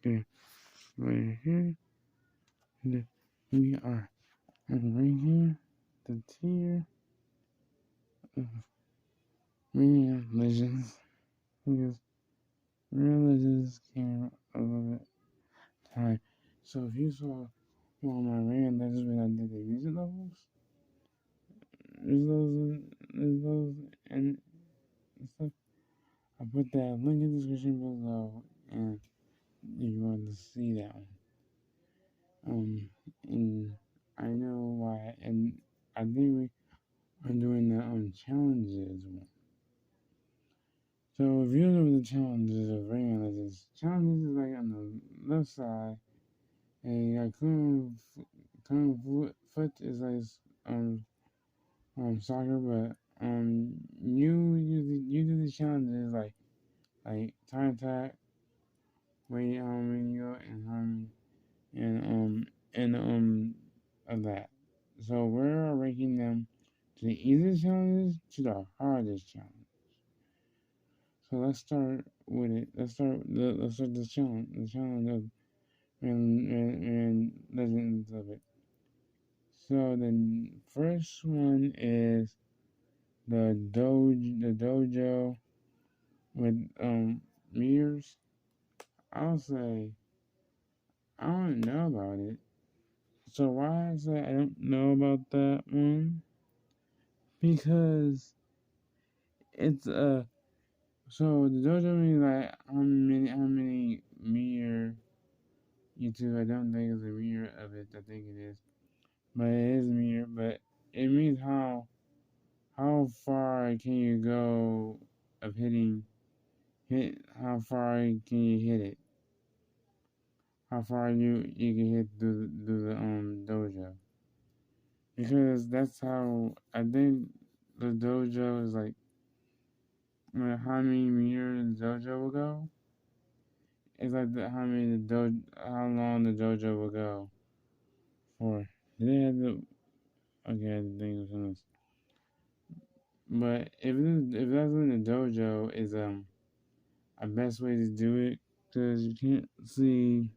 there, right here. We are right here. The tier of Real Legends. Because Real Legends came a little bit time. So if you saw one of my Real Legends when I did the music levels, there's those and stuff. I put that link in the description below, and if you want to see that one. And I know why, and I think we are doing the challenges one. So if you know the challenges of Rayman Legends, challenges is like on the left side, and you got Kung Foot is like soccer, but you do the challenges like time attack, weight you and of that. So we're ranking them to the easiest challenges to the hardest challenge. So let's start with it. Let's start this challenge. The challenge of and legends of it. So the first one is the dojo with mirrors. I'll say I don't know about it. So why I say I don't know about that one? Because it's a so the dojo means like how many mirror YouTube. I don't think it's a mirror of it. I think it is, but it is a mirror. But it means how far can you go of hit how far can you hit it? How far you can hit through the dojo? Because that's how I think the dojo is like. How many meters the dojo will go? It's like how long the dojo will go for. They had the okay, I think it was. But if that's in the dojo is a best way to do it because you can't see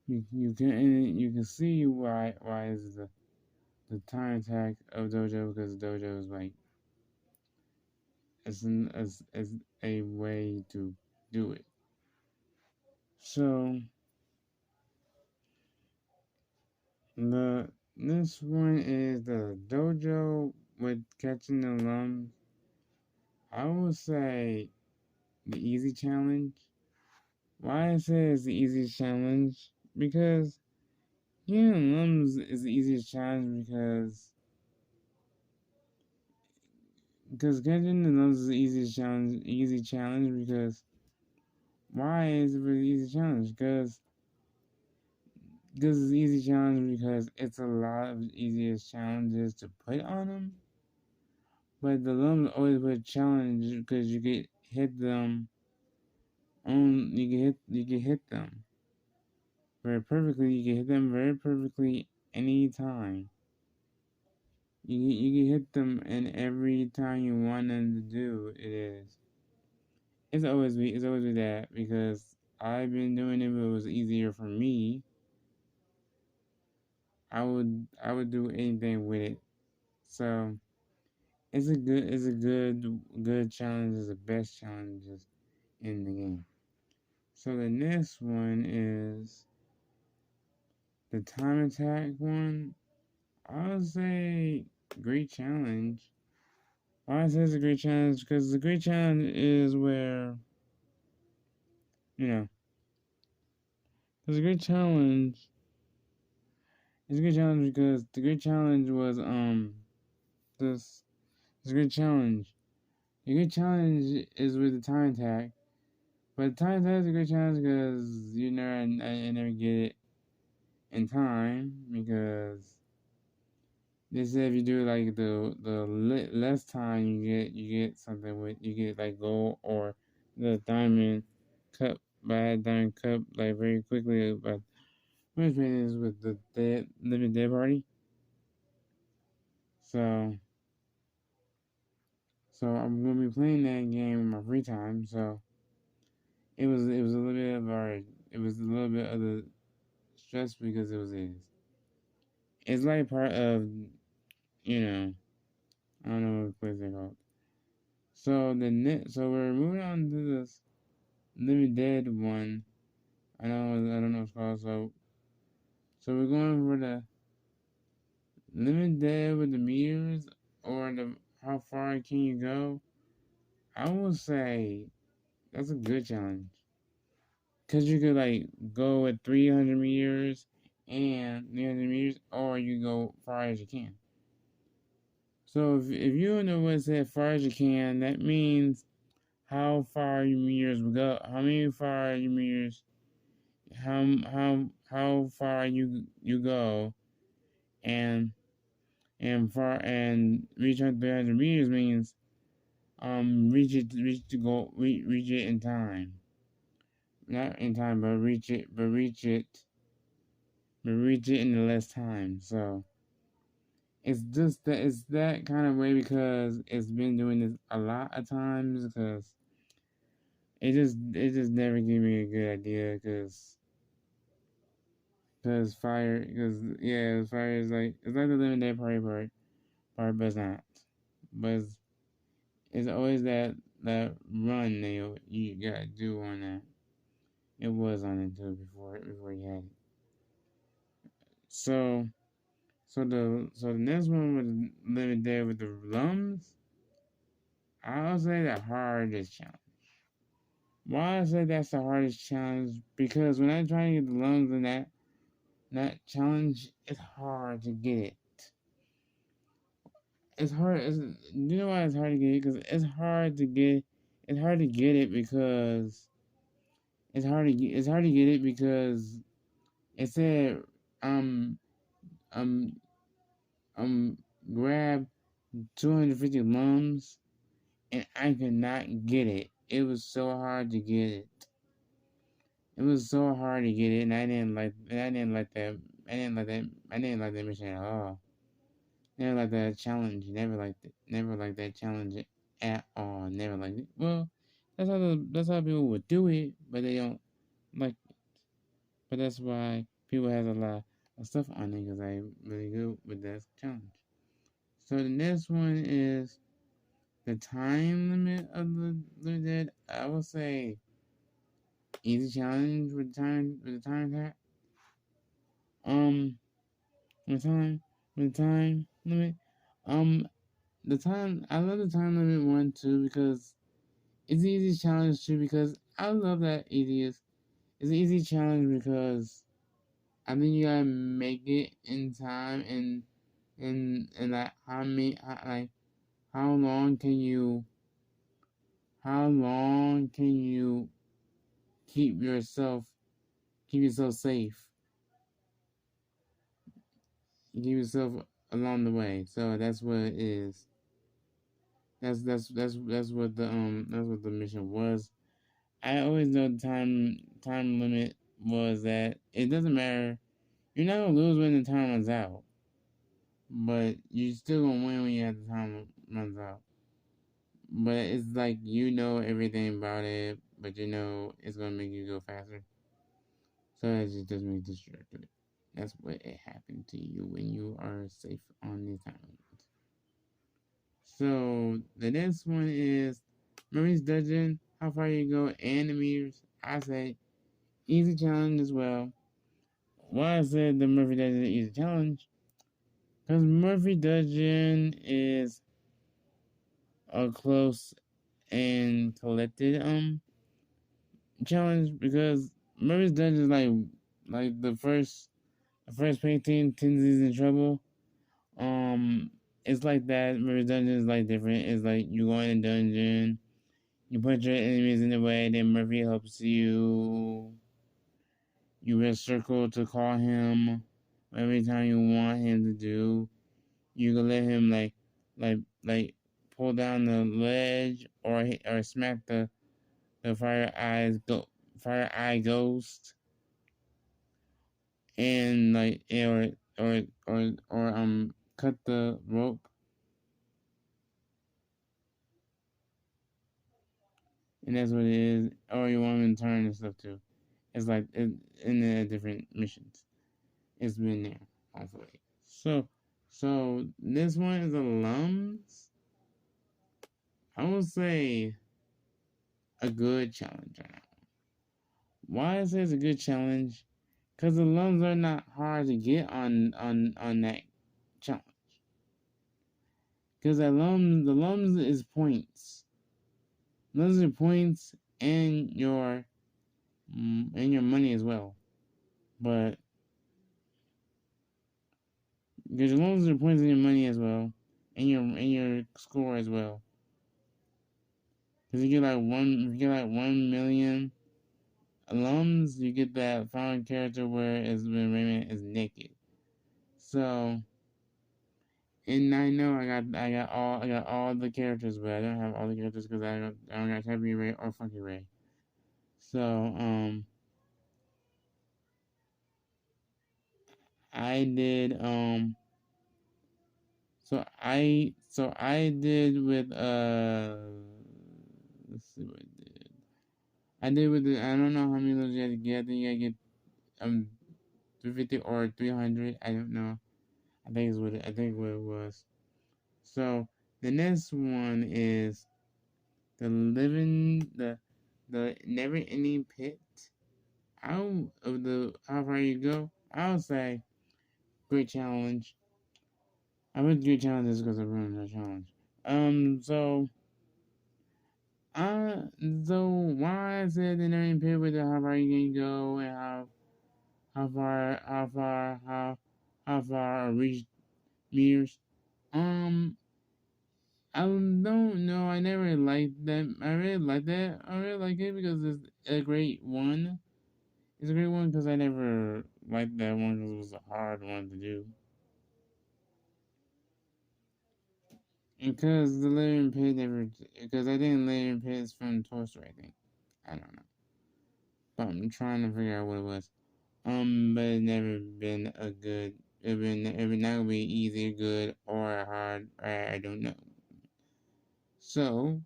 you can see why is the time attack of dojo because dojo is like it's a way to do it. So this one is the dojo with catching the lums. I would say the easy challenge. Why I say it's the easiest challenge? Because Lums is the easiest challenge because catching the Lums is the easy challenge because why is it really easy challenge? Because it's an easy challenge because it's a lot of easiest challenges to put on them. But the Lums always put challenge because you get hit them you can hit them very perfectly. You can hit them very perfectly anytime. You can hit them, and every time you want them to do it is. It's always be that because I've been doing it, but it was easier for me. I would do anything with it. So it's a good challenge. It's the best challenges in the game. So the next one is the time attack one. I would say great challenge. Why I say it's a great challenge? Because the great challenge is where, you know, it's a great challenge. It's a great challenge because the great challenge was, this, it's a great challenge. The great challenge is with the time attack. But the time attack is a great challenge because I never get it in time because they said if you do like the less time you get something with you get like gold or the diamond cup bad diamond cup like very quickly. But which is with the living dead party. So I'm gonna be playing that game in my free time. So it was a little bit of a it was a little bit of the stress because it was his. It's like part of, you know, I don't know what place they called. So we're moving on to this Living Dead one. I don't know what it's called. So we're going for the Living Dead with the meters or the how far can you go? I would say that's a good challenge. Cause you could like go at 300 meters and 300 meters, or you go far as you can. So if you know what it said far as you can, that means how far your meters will go. How many far your meters? How far you go, and far and reach 300 meters means reach it in time. Not in time, but reach it in the less time. So it's that kind of way because it's been doing this a lot of times because it just never gave me a good idea because fire fire is like it's like the Living Dead part but it's not. But it's always that run that you gotta do on that. It was on it too before you had it. So the next one was Living Dead with the Lums. I'll say the hardest challenge. Why I say that's the hardest challenge? Because when I try to get the Lums in that challenge, it's hard to get it. It's hard. You know why it's hard to get it? Because it's hard to get. It's hard to get it because it's hard to get it because it said um um um grab 250 Lums and I could not get it. It was so hard to get it. It was so hard to get it, and I didn't like that. I didn't like that. I didn't like that mission at all. Never liked that challenge. Never liked it. Never liked that challenge at all. Never liked it. Well, that's how people would do it, but they don't like it. But that's why people have a lot of stuff on it because I'm really good with that challenge. So the next one is the time limit of the dead. I would say easy challenge with the time attack. Um, the time limit. Um, the time. I love the time limit one too because it's an easy challenge too because I love that easiest. It's an easy challenge because I think you gotta make it in time and like how long can you keep yourself safe, keep yourself along the way. So that's what it is. That's what the mission was. I always know the time limit was that it doesn't matter. You're not gonna lose when the time runs out, but you still gonna win when you have the time runs out. But it's like you know everything about it, but you know it's gonna make you go faster. So that just doesn't make distracted. That's what it happened to you when you are safe on this island. So the next one is Murfy's Dungeon. How far you go and the meters. I say easy challenge as well. Why I said the Murfy Dungeon is easy challenge? Because Murfy Dungeon is a close and collected challenge because Murfy's Dungeon is like the first painting, Tinsley's in trouble. It's like that. Murfy's Dungeon is like different. It's like you go in a dungeon, you put your enemies in the way, then Murfy helps you. You hit circle to call him every time you want him to do. You can let him like pull down the ledge or smack the fire eye ghost and or cut the rope, and that's what it is. Or you want him to turn and stuff too. It's like in the different missions. It's been there hopefully. So this one is a Lums. I would say a good challenge right now. Why I say it's a good challenge? Because the Lums are not hard to get on that challenge. Because the Lums is points. Those are points and your money as well. But because your Lums are points and your money as well, and your score as well. Because if you get like 1 million Lums, you get that final character where when Rayman is naked. So, and I know I got all the characters, but I don't have all the characters because I don't got Heavy Ray or Funky Ray. So I did I did with let's see what I did. I did with I don't know how many of those you had to get. I think you gotta get 350 or 300. I don't know. I think what it was. So the next one is the never ending pit. Out of the how far you go, I'll say great challenge. I would do challenges because I ruined the challenge. So so why I said the never ending pit with the how far you can go and how far reach meters. I don't know. I never liked that. I really like that. I really like it because it's a great one. It's a great one because I never liked that one because it was a hard one to do. And because the Living Pit never, because I think Living Pit is from Toy Story. I think I don't know, but I'm trying to figure out what it was. But it's never been a good. It been not gonna be easy, good, or hard. I don't know. So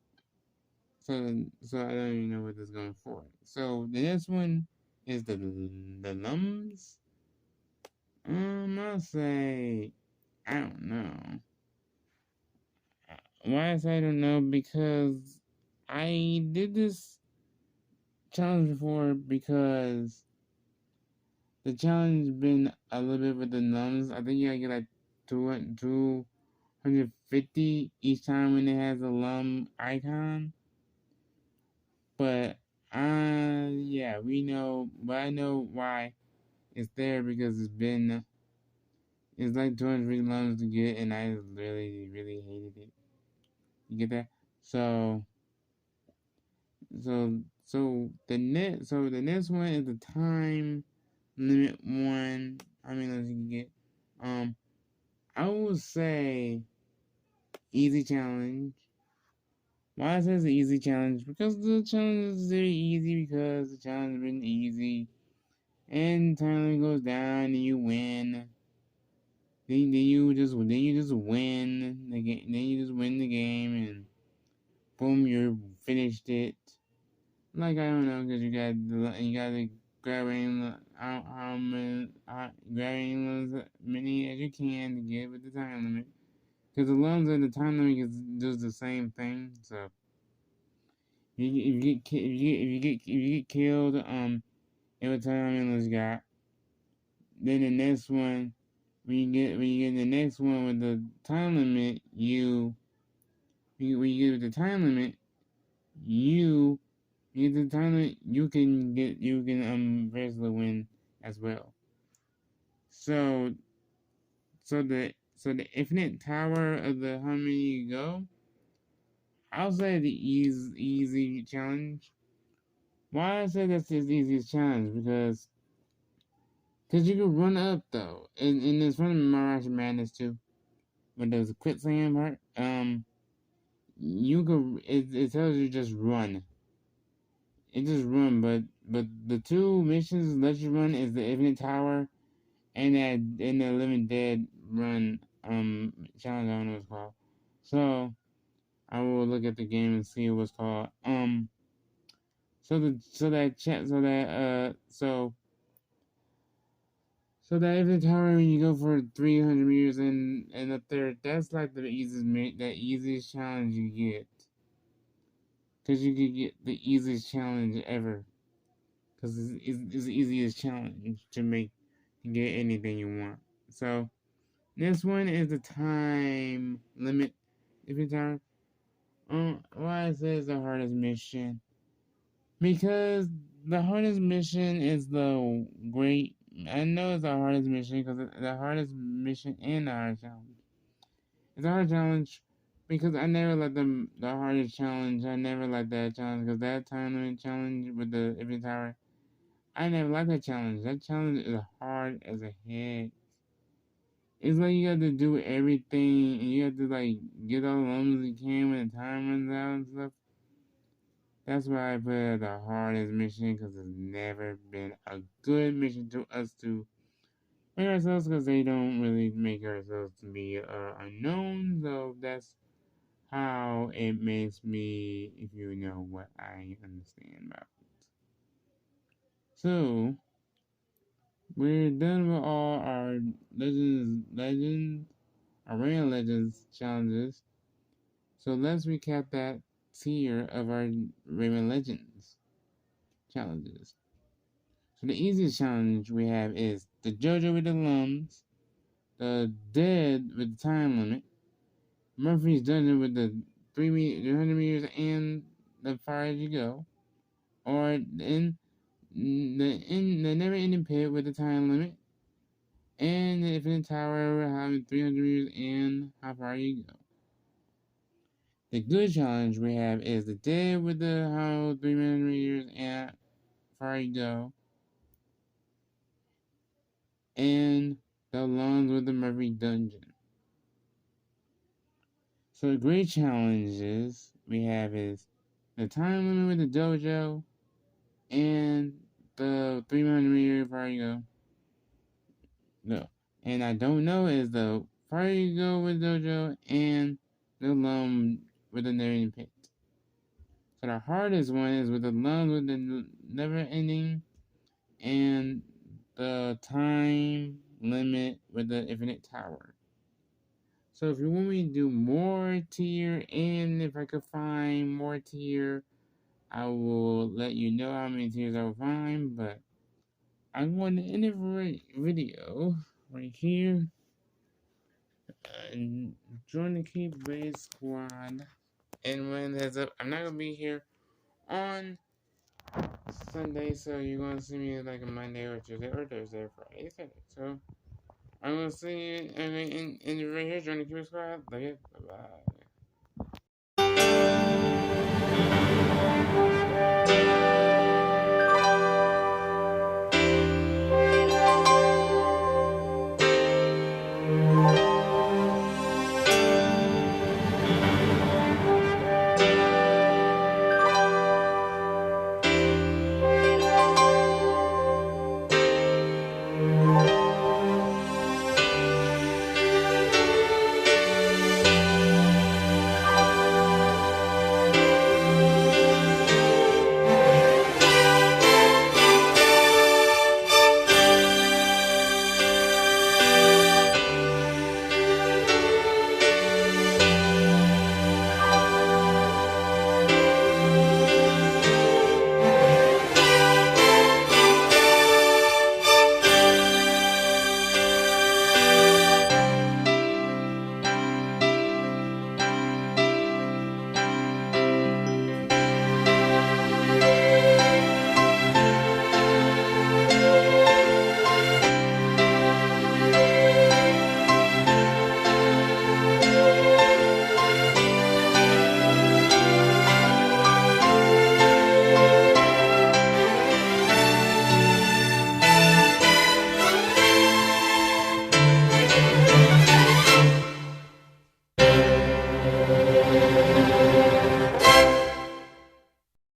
so I don't even know what this is going for. So the next one is the Lums. I'll say I don't know. Why I say I don't know because I did this challenge before because the challenge has been a little bit with the Lums. I think you gotta get like 250 each time when it has a Lum icon. But yeah, we know, but I know why it's there because it's like 250 Lums to get, and I really, really hated it. You get that? So the next one is the time limit one. How many Lums you can get? I would say easy challenge. Why I say it's an easy challenge? Because the challenge is very easy because the challenge has been easy. And time goes down and you win. Then you just win the game. Then you just win the game and boom, you finished it. Like I don't know, because you got to grabbing grabbing as many as you can to get with the time limit. Because the Lums and the time limit is just the same thing. So if you get killed, every time you got. Then the next one, when you get the next one with the time limit, when you get the time limit, you get the time limit, you can basically win as well. So the infinite tower of the how many you go, I'll say the easy challenge. Why I say that's the easiest challenge because you can run up though, and it's from Mirage Madness too. When there's a quick sand part, you could it tells you just run. It just run, but the two missions let you run is the Infinite Tower and the Living Dead run challenge. I don't know what it's called. So I will look at the game and see what's called. So that inventory when you go for 300 meters and a third, that's like the easiest challenge you get. Cause you could get the easiest challenge ever. Cause it's the easiest challenge to make to get anything you want. So this one is the time limit inventory. Why it says the hardest mission? Because the hardest mission is the great. I know it's the hardest mission because the hardest mission and the hardest challenge. It's a hard challenge because I never let the hardest challenge. I never like that challenge because that time limit challenge with the Eiffel Tower. I never like that challenge. That challenge is hard as a heck. It's like you got to do everything and you have to like get all the Lums you can when the time runs out and stuff. That's why I put it as the hardest mission because it's never been a good mission to us to make ourselves because they don't really make ourselves to be unknown. So that's how it makes me, if you know what I understand about it. So we're done with all our our Rayman Legends challenges. So let's recap that tier of our Rayman Legends challenges. So the easiest challenge we have is the Dojo with the Lums, the Dead with the time limit, Murphy's Dungeon with the 300 meters and the far as you go, or the never-ending pit with the time limit, and the Infinite Tower having 300 meters and how far you go. The good challenge we have is the Dead with the how 300 meters and far you go, and the Lums with the Murphy Dungeon. So the great challenges we have is the time limit with the dojo and the 300 meter far you go. No. And I don't know is the far you go with dojo and the Lum with the never ending pit. So the hardest one is with the Lums with the never ending and the time limit with the infinite tower. So if you want me to do more tier, and if I could find more tier, I will let you know how many tiers I will find. But I'm going to end the video right here. And join the Keep Raid Squad. And when there's up, I'm not gonna be here on Sunday, so you're gonna see me like a Monday or Tuesday or Thursday or Friday, Sunday. So I'm gonna see you in right here. Join the Keep Raid Squad. Bye bye.